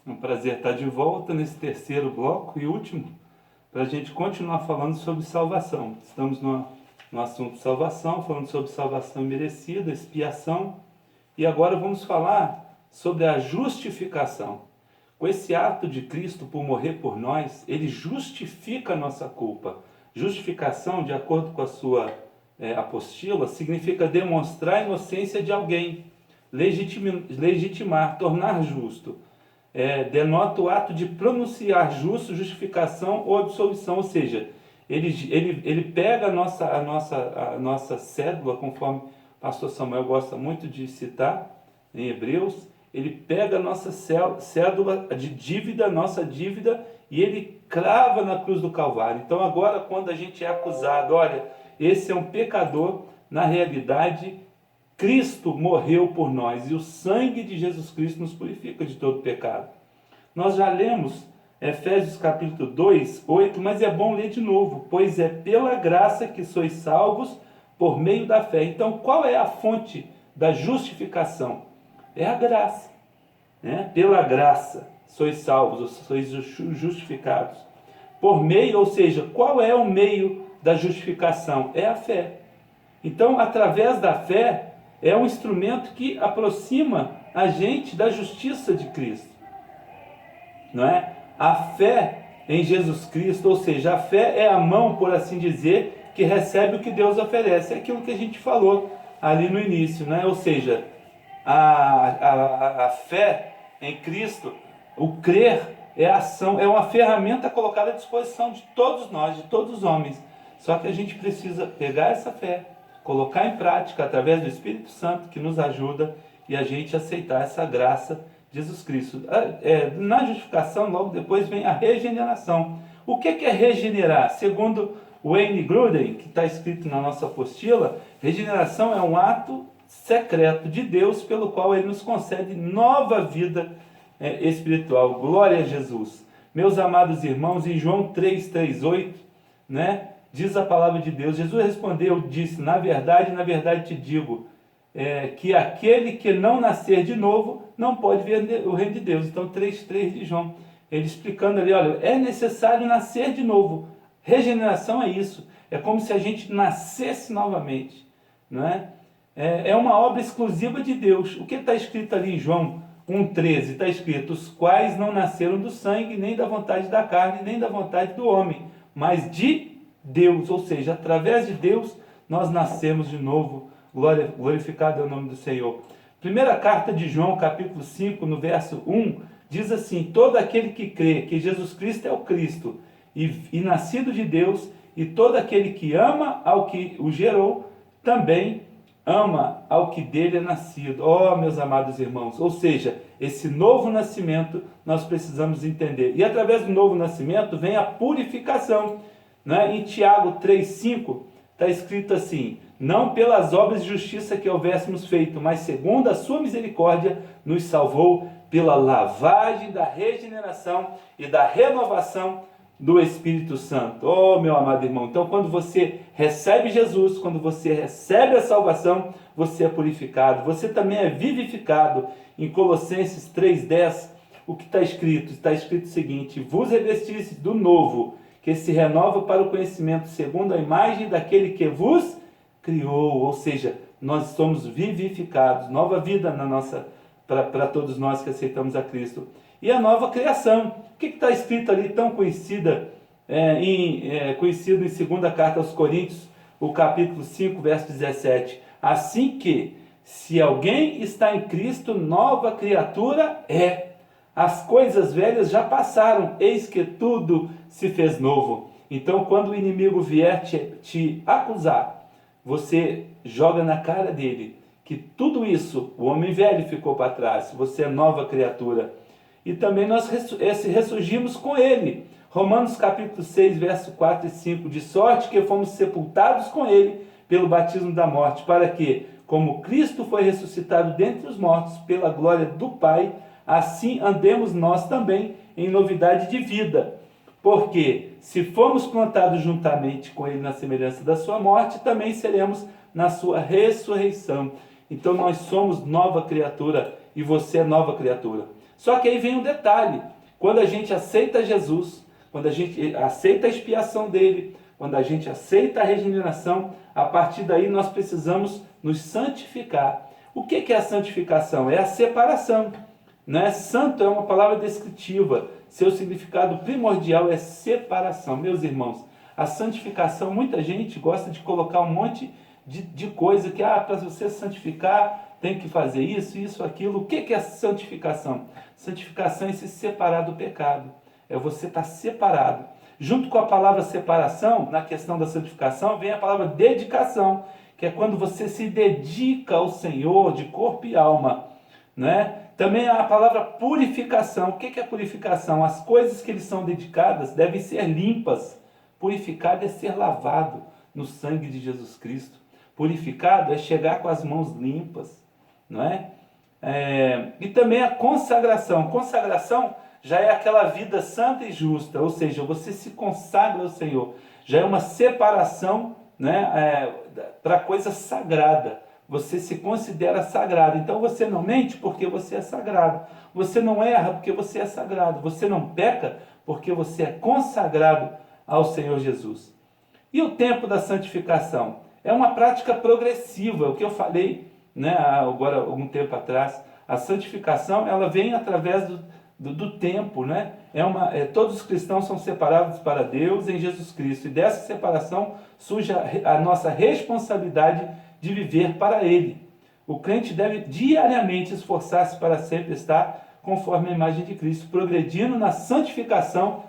É um prazer estar de volta nesse terceiro bloco e último, para a gente continuar falando sobre salvação. Estamos no assunto salvação, falando sobre salvação merecida, expiação, e agora vamos falar sobre a justificação. Com esse ato de Cristo por morrer por nós, ele justifica a nossa culpa. Justificação, de acordo com a sua apostila, significa demonstrar a inocência de alguém, legitimar, tornar justo. Denota o ato de pronunciar justo, justificação ou absolvição, ou seja, ele pega a nossa cédula, conforme o pastor Samuel gosta muito de citar em Hebreus, ele pega a nossa cédula de dívida, nossa dívida, e ele crava na cruz do Calvário. Então agora, quando a gente é acusado, olha, esse é um pecador, na realidade, Cristo morreu por nós, e o sangue de Jesus Cristo nos purifica de todo pecado. Nós já lemos Efésios capítulo 2, 8, mas é bom ler de novo, pois é pela graça que sois salvos por meio da fé. Então, qual é a fonte da justificação? É a graça, né? Pela graça sois salvos, sois justificados. Por meio, ou seja, qual é o meio da justificação? É a fé. Então, através da fé, é um instrumento que aproxima a gente da justiça de Cristo, não é? A fé em Jesus Cristo, ou seja, a fé é a mão, por assim dizer, que recebe o que Deus oferece. É aquilo que a gente falou ali no início, né? Ou seja, a fé em Cristo, o crer, é a ação, é uma ferramenta colocada à disposição de todos nós, de todos os homens. Só que a gente precisa pegar essa fé, colocar em prática através do Espírito Santo que nos ajuda, e a gente aceitar essa graça de Jesus Cristo. Na justificação, logo depois vem a regeneração. O que é regenerar? Segundo Wayne Grudem, que está escrito na nossa apostila, regeneração é um ato secreto de Deus pelo qual ele nos concede nova vida espiritual. Glória a Jesus. Meus amados irmãos, em João 3:8, né? Diz a palavra de Deus, Jesus respondeu, disse, na verdade te digo, que aquele que não nascer de novo, não pode ver o reino de Deus. Então 3:3 de João, ele explicando ali, olha, é necessário nascer de novo. Regeneração é isso, é como se a gente nascesse novamente, não é? É uma obra exclusiva de Deus. O que está escrito ali em João 1:13? Está escrito, os quais não nasceram do sangue, nem da vontade da carne, nem da vontade do homem, mas de Deus, ou seja, através de Deus nós nascemos de novo. Glorificado é o nome do Senhor. Primeira carta de João, capítulo 5, no verso 1, diz assim, todo aquele que crê que Jesus Cristo é o Cristo e nascido de Deus, e todo aquele que ama ao que o gerou, também ama ao que dele é nascido. Oh, meus amados irmãos, ou seja, esse novo nascimento nós precisamos entender. E através do novo nascimento vem a purificação. Né? Em Tiago 3,5 está escrito assim, não pelas obras de justiça que houvéssemos feito, mas segundo a sua misericórdia, nos salvou pela lavagem da regeneração e da renovação do Espírito Santo. Oh, meu amado irmão, então quando você recebe Jesus, quando você recebe a salvação, você é purificado, você também é vivificado. Em Colossenses 3,10, o que está escrito? Está escrito o seguinte, vos revestistes do novo, que se renova para o conhecimento segundo a imagem daquele que vos criou, ou seja, nós somos vivificados, nova vida para todos nós que aceitamos a Cristo. E a nova criação, o que está escrito ali tão conhecido em segunda carta aos Coríntios, o capítulo 5, verso 17, assim que, se alguém está em Cristo, nova criatura é. As coisas velhas já passaram, eis que tudo se fez novo. Então, quando o inimigo vier te acusar, você joga na cara dele que tudo isso, o homem velho ficou para trás, você é nova criatura. E também nós ressurgimos com ele. Romanos capítulo 6, verso 4 e 5, de sorte que fomos sepultados com ele pelo batismo da morte, para que, como Cristo foi ressuscitado dentre os mortos pela glória do Pai, assim andemos nós também em novidade de vida. Porque, se formos plantados juntamente com ele na semelhança da sua morte, também seremos na sua ressurreição. Então nós somos nova criatura e você é nova criatura. Só que aí vem um detalhe: quando a gente aceita Jesus, quando a gente aceita a expiação dele, quando a gente aceita a regeneração, a partir daí nós precisamos nos santificar. O que é a santificação? É a separação, né? Santo é uma palavra descritiva, seu significado primordial é separação. Meus irmãos, a santificação, muita gente gosta de colocar um monte de coisa que, para você santificar, tem que fazer isso, aquilo. O que é santificação? Santificação é se separar do pecado, é você estar separado. Junto com a palavra separação, na questão da santificação, vem a palavra dedicação, que é quando você se dedica ao Senhor de corpo e alma, né? Também há a palavra purificação. O que é purificação? As coisas que lhes são dedicadas devem ser limpas. Purificado é ser lavado no sangue de Jesus Cristo. Purificado é chegar com as mãos limpas, não é? E também a consagração. Consagração já é aquela vida santa e justa, ou seja, você se consagra ao Senhor. Já é uma separação, né, para coisa sagrada. Você se considera sagrado. Então você não mente porque você é sagrado. Você não erra porque você é sagrado. Você não peca porque você é consagrado ao Senhor Jesus. E o tempo da santificação? É uma prática progressiva, o que eu falei, né, agora algum tempo atrás. A santificação, ela vem através do tempo, né? Todos os cristãos são separados para Deus em Jesus Cristo, e dessa separação surge a nossa responsabilidade de viver para Ele. O crente deve diariamente esforçar-se para sempre estar conforme a imagem de Cristo, progredindo na santificação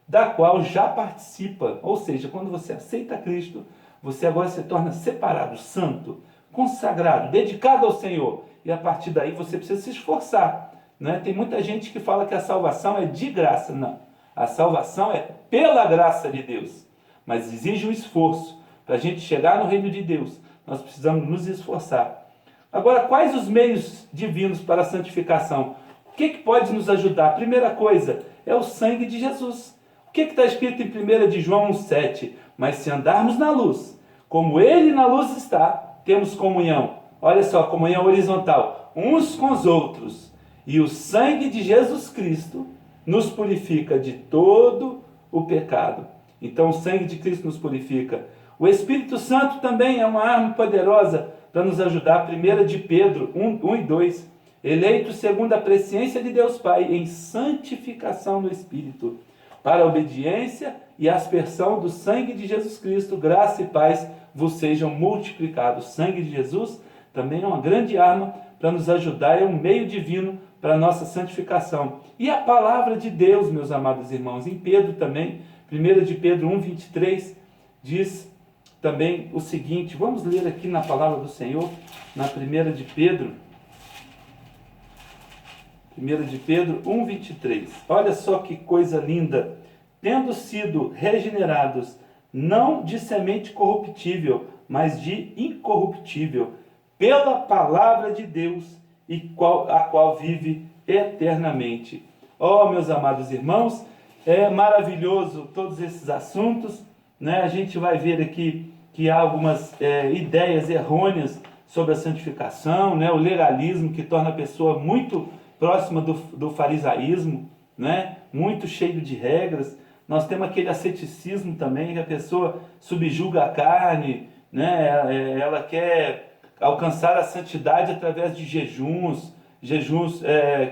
da qual já participa. Ou seja, quando você aceita Cristo, você agora se torna separado, santo, consagrado, dedicado ao Senhor. E a partir daí você precisa se esforçar, né? Tem muita gente que fala que a salvação é de graça. Não. A salvação é pela graça de Deus. Mas exige um esforço. Para a gente chegar no reino de Deus, nós precisamos nos esforçar. Agora, quais os meios divinos para a santificação? O que pode nos ajudar? A primeira coisa é o sangue de Jesus. O que está escrito em 1 de João 1,7? Mas se andarmos na luz, como Ele na luz está, temos comunhão. Olha só, comunhão horizontal, uns com os outros. E o sangue de Jesus Cristo nos purifica de todo o pecado. Então o sangue de Cristo nos purifica. O Espírito Santo também é uma arma poderosa para nos ajudar. 1 de Pedro 1 e 2. Eleito segundo a presciência de Deus Pai, em santificação no Espírito, para a obediência e aspersão do sangue de Jesus Cristo, graça e paz vos sejam multiplicados. O sangue de Jesus também é uma grande arma para nos ajudar, é um meio divino para a nossa santificação. E a palavra de Deus, meus amados irmãos, em Pedro também, 1 de Pedro 1,23, diz também o seguinte, vamos ler aqui na palavra do Senhor, na 1 de Pedro 1,23. Olha só que coisa linda. Tendo sido regenerados, não de semente corruptível, mas de incorruptível, pela palavra de Deus, a qual vive eternamente. Meus amados irmãos, é maravilhoso todos esses assuntos, né? A gente vai ver aqui que há algumas ideias errôneas sobre a santificação, né? O legalismo que torna a pessoa muito próxima do farisaísmo, né? Muito cheio de regras. Nós temos aquele asceticismo também, que a pessoa subjuga a carne, né? Ela quer alcançar a santidade através de jejuns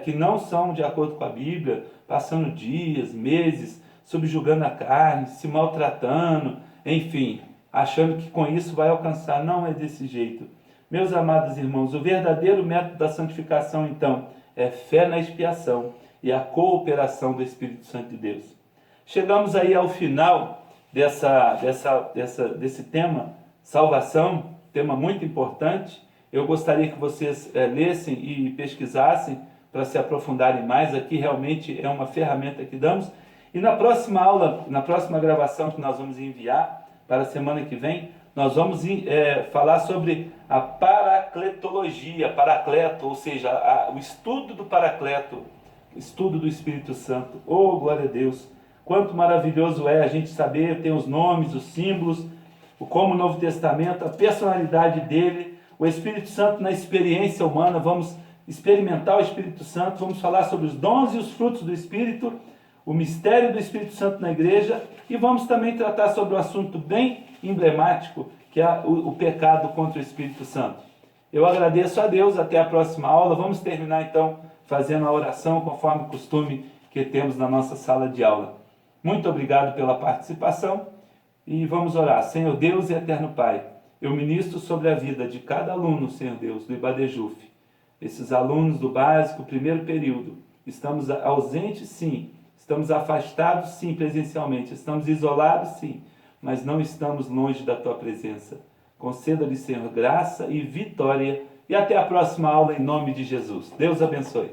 que não são de acordo com a Bíblia, passando dias, meses, subjugando a carne, se maltratando, enfim, achando que com isso vai alcançar. Não é desse jeito. Meus amados irmãos, o verdadeiro método da santificação, então, é fé na expiação e a cooperação do Espírito Santo de Deus. Chegamos aí ao final desse tema, salvação, tema muito importante. Eu gostaria que vocês lessem e pesquisassem para se aprofundarem mais. Aqui realmente é uma ferramenta que damos. E na próxima aula, na próxima gravação que nós vamos enviar para a semana que vem, nós vamos falar sobre a paracletologia, paracleto, ou seja, o estudo do paracleto, estudo do Espírito Santo. Oh, glória a Deus! Quanto maravilhoso é a gente saber, tem os nomes, os símbolos, como o Novo Testamento, a personalidade dele, o Espírito Santo na experiência humana. Vamos experimentar o Espírito Santo, vamos falar sobre os dons e os frutos do Espírito, o mistério do Espírito Santo na igreja, e vamos também tratar sobre um assunto bem emblemático, que é o pecado contra o Espírito Santo. Eu agradeço a Deus, até a próxima aula. Vamos terminar então fazendo a oração conforme o costume que temos na nossa sala de aula. Muito obrigado pela participação e vamos orar. Senhor Deus e eterno Pai, eu ministro sobre a vida de cada aluno, Senhor Deus, do Ibadejuf. Esses alunos do básico, primeiro período, estamos ausentes sim, estamos afastados sim presencialmente, estamos isolados sim, mas não estamos longe da Tua presença. Conceda-lhe, Senhor, graça e vitória. E até a próxima aula em nome de Jesus. Deus abençoe.